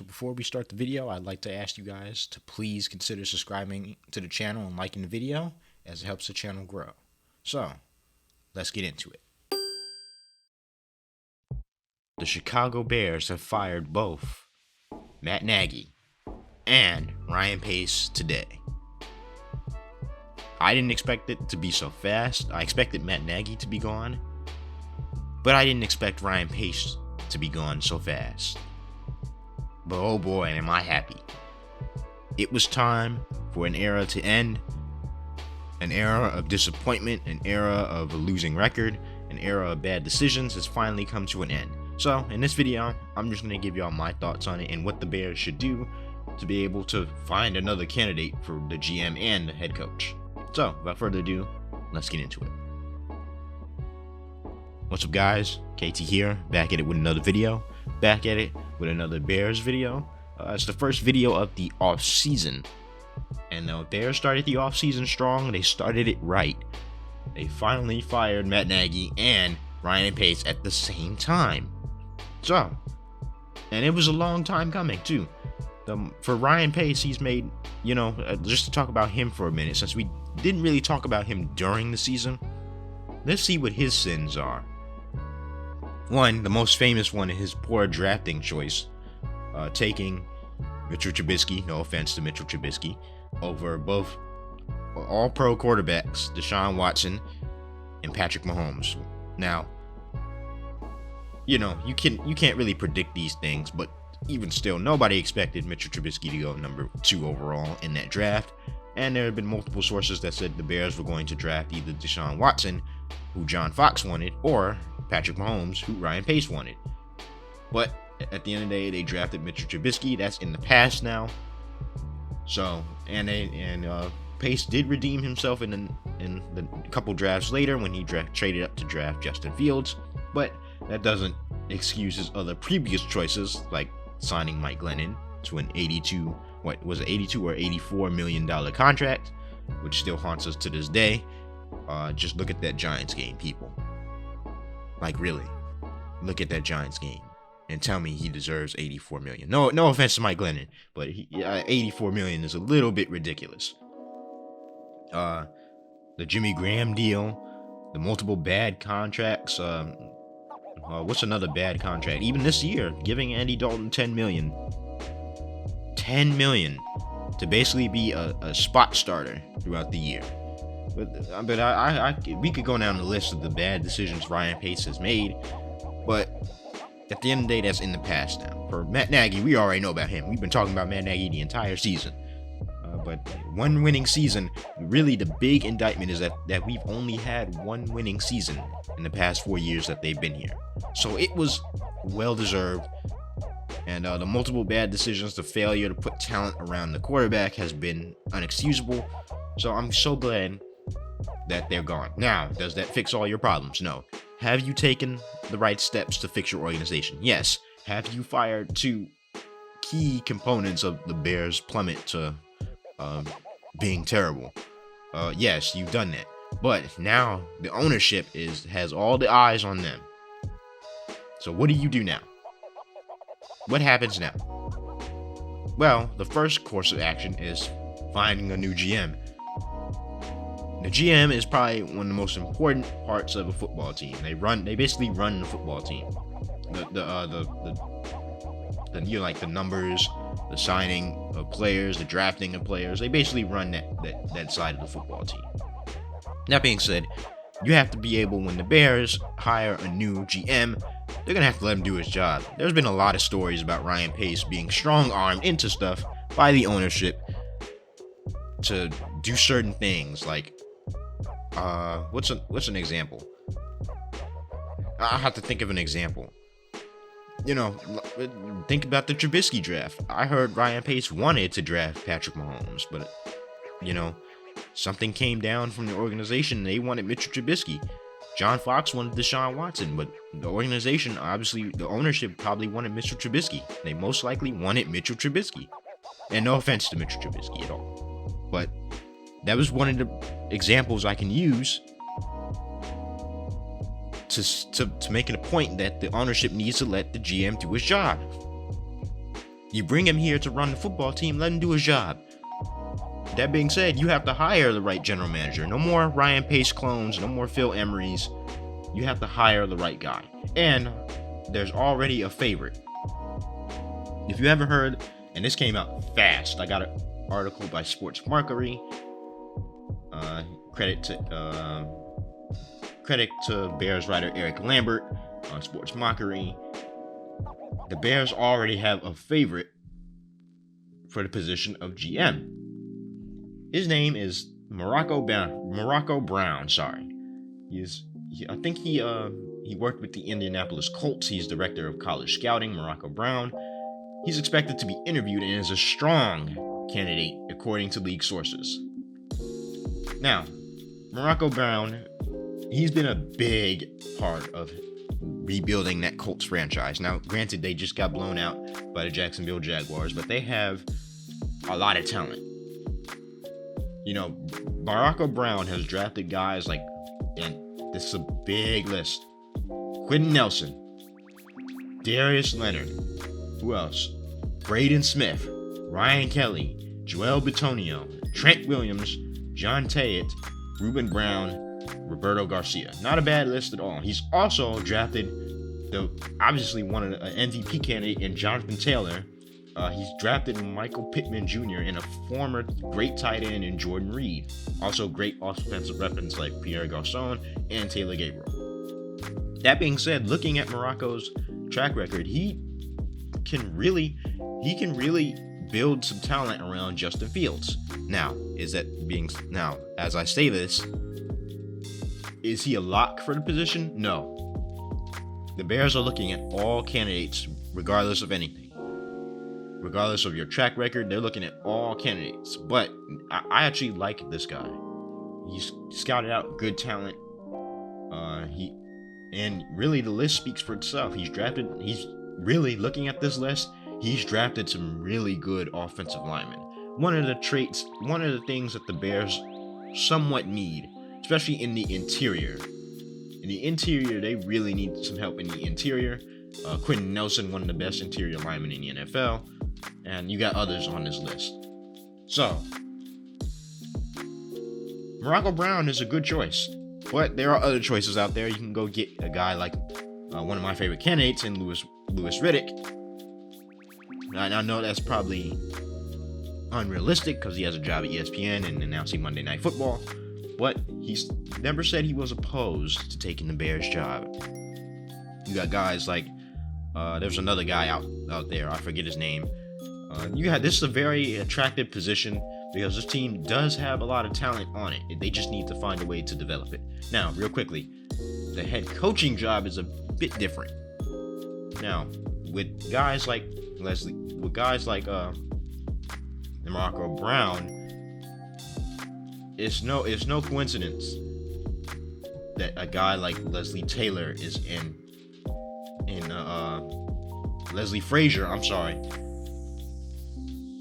So before we start the video, I'd like to ask you guys to please consider subscribing to the channel and liking the video, as it helps the channel grow. So, let's get into it. The Chicago Bears have fired both Matt Nagy and Ryan Pace today. I didn't expect it to be so fast. I expected Matt Nagy to be gone, but I didn't expect Ryan Pace to be gone so fast. But oh boy, am I happy. It was time for an era to end. An era of disappointment, an era of a losing record, an era of bad decisions has finally come to an end. So, in this video, I'm just going to give y'all my thoughts on it and what the Bears should do to be able to find another candidate for the GM and the head coach. So, without further ado, let's get into it. What's up, guys? KT here, back at it with another video. Back at it with another Bears video. It's the first video of the offseason. And the Bears started the offseason strong. They started it right. They finally fired Matt Nagy and Ryan Pace at the same time. So, and it was a long time coming too. For Ryan Pace, he's made, just to talk about him for a minute, since we didn't really talk about him during the season, let's see what his sins are. One, the most famous one, is his poor drafting choice, taking Mitchell Trubisky, no offense to Mitchell Trubisky, over both all-pro quarterbacks, Deshaun Watson and Patrick Mahomes. Now, you can't really predict these things, but even still, nobody expected Mitchell Trubisky to go number 2 overall in that draft. And there have been multiple sources that said the Bears were going to draft either Deshaun Watson, who John Fox wanted, or Patrick Mahomes, who Ryan Pace wanted. But at the end of the day, they drafted Mitchell Trubisky. That's in the past now. So, and Pace did redeem himself in the couple drafts later when he traded up to draft Justin Fields. But that doesn't excuse his other previous choices, like signing Mike Glennon to an 82 or $84 million contract, which still haunts us to this day. Just look at that Giants game, people. Like, really, look at that Giants game and tell me he deserves $84 million. No offense to Mike Glennon, but $84 million is a little bit ridiculous. The Jimmy Graham deal, the multiple bad contracts. What's another bad contract? Even this year, giving Andy Dalton $10 million to basically be a spot starter throughout the year. But we could go down the list of the bad decisions Ryan Pace has made, but at the end of the day, that's in the past now. For Matt Nagy, we already know about him. We've been talking about Matt Nagy the entire season. But one winning season, really the big indictment is that we've only had one winning season in the past 4 years that they've been here. So it was well-deserved. And the multiple bad decisions, the failure to put talent around the quarterback has been unexcusable. So I'm so glad that they're gone. Now, does that fix all your problems? No. Have you taken the right steps to fix your organization? Yes. Have you fired 2 key components of the Bears' plummet to being terrible? Yes, you've done that. But now the ownership has all the eyes on them. So what do you do now? What happens now? Well, the first course of action is finding a new GM. The GM is probably one of the most important parts of a football team. They basically run the football team. The numbers, the signing of players, the drafting of players. They basically run that side of the football team. That being said, you have to be able, when the Bears hire a new GM, they're going to have to let him do his job. There's been a lot of stories about Ryan Pace being strong-armed into stuff by the ownership to do certain things. Like, what's an example? I have to think of an example. Think about the Trubisky draft. I heard Ryan Pace wanted to draft Patrick Mahomes, but, something came down from the organization. They wanted Mitchell Trubisky. John Fox wanted Deshaun Watson, but the organization, obviously, the ownership probably wanted Mitchell Trubisky. They most likely wanted Mitchell Trubisky. And no offense to Mitchell Trubisky at all. But that was one of the examples I can use to make it a point that the ownership needs to let the GM do his job. You bring him here to run the football team, let him do his job. That being said, you have to hire the right general manager. No more Ryan Pace clones, no more Phil Emerys. You have to hire the right guy. And there's already a favorite. If you haven't heard, and this came out fast, I got an article by Sports Markery. Credit to Bears writer Eric Lambert on Sports Mockery. The Bears already have a favorite for the position of GM. His name is Morocco Brown. Sorry, I think he worked with the Indianapolis Colts. He's director of college scouting. Morocco Brown. He's expected to be interviewed and is a strong candidate according to league sources. Now, Morocco Brown, he's been a big part of rebuilding that Colts franchise. Now, granted, they just got blown out by the Jacksonville Jaguars, but they have a lot of talent. You know, Morocco Brown has drafted guys like, and this is a big list, Quentin Nelson, Darius Leonard, who else? Braden Smith, Ryan Kelly, Joel Bitonio, Trent Williams, John Tate, Ruben Brown, Roberto Garcia. Not a bad list at all. He's also drafted obviously one of an MVP candidate in Jonathan Taylor. He's drafted Michael Pittman Jr. and a former great tight end in Jordan Reed. Also great offensive weapons like Pierre Garçon and Taylor Gabriel. That being said, looking at Morocco's track record, he can really build some talent around Justin Fields. Now, as I say this, is he a lock for the position? No. The Bears are looking at all candidates, regardless of anything. Regardless of your track record, they're looking at all candidates. But I actually like this guy. He's scouted out good talent. And really the list speaks for itself. He's really looking at this list. He's drafted some really good offensive linemen. One of the things that the Bears somewhat need, especially in the interior. In the interior, they really need some help in the interior. Quentin Nelson, one of the best interior linemen in the NFL. And you got others on this list. So, Morocco Brown is a good choice. But there are other choices out there. You can go get a guy like one of my favorite candidates in Louis Riddick. I know that's probably unrealistic because he has a job at ESPN and announcing Monday Night Football. But he's never said he was opposed to taking the Bears job. You got guys like, there's another guy out there, I forget his name. This is a very attractive position because this team does have a lot of talent on it. They just need to find a way to develop it. Now, real quickly, the head coaching job is a bit different. Now, with guys like Morocco Brown, it's no coincidence that a guy like Leslie Taylor is Leslie Frazier,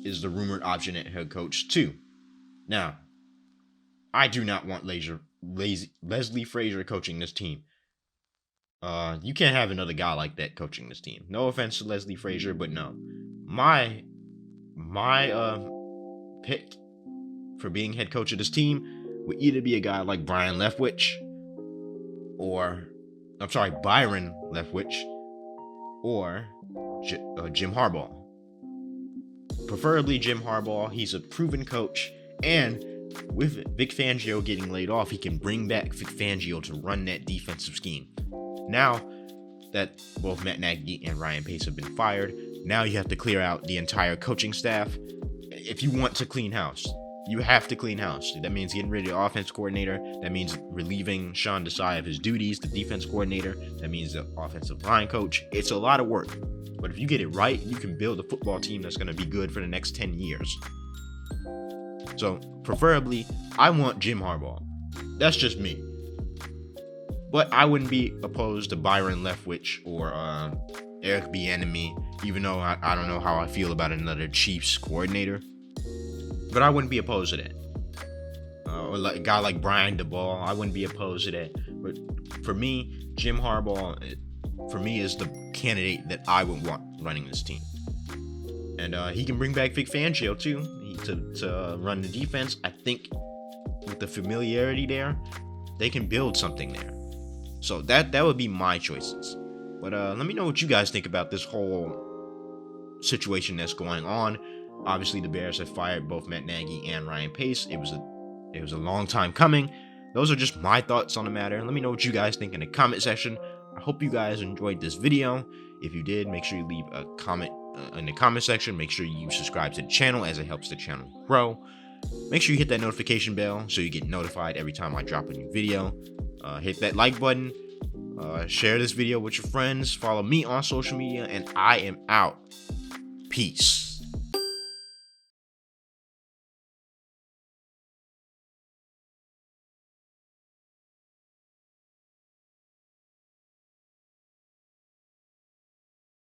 is the rumored option at head coach too. Now, I do not want Leslie Frazier coaching this team. You can't have another guy like that coaching this team. No offense to Leslie Frazier, but no. My pick for being head coach of this team would either be a guy like Byron Leftwich, or Jim Harbaugh. Preferably Jim Harbaugh. He's a proven coach, and with Vic Fangio getting laid off, he can bring back Vic Fangio to run that defensive scheme. Now that both Matt Nagy and Ryan Pace have been fired, now you have to clear out the entire coaching staff. If you want to clean house, you have to clean house. That means getting rid of the offense coordinator. That means relieving Sean Desai of his duties, the defense coordinator. That means the offensive line coach. It's a lot of work. But if you get it right, you can build a football team that's going to be good for the next 10 years. So, preferably, I want Jim Harbaugh. That's just me. But I wouldn't be opposed to Byron Leftwich or Eric Bieniemy, even though I don't know how I feel about another Chiefs coordinator. But I wouldn't be opposed to that. Or like a guy like Brian DeBall, I wouldn't be opposed to that. But for me, Jim Harbaugh, is the candidate that I would want running this team. And he can bring back Vic Fangio too to run the defense. I think with the familiarity there, they can build something there. So that would be my choices. But let me know what you guys think about this whole situation that's going on. Obviously, the Bears have fired both Matt Nagy and Ryan Pace. It was a long time coming. Those are just my thoughts on the matter. Let me know what you guys think in the comment section. I hope you guys enjoyed this video. If you did, make sure you leave a comment in the comment section. Make sure you subscribe to the channel, as it helps the channel grow. Make sure you hit that notification bell so you get notified every time I drop a new video. Hit that like button. Share this video with your friends. Follow me on social media, and I am out. Peace.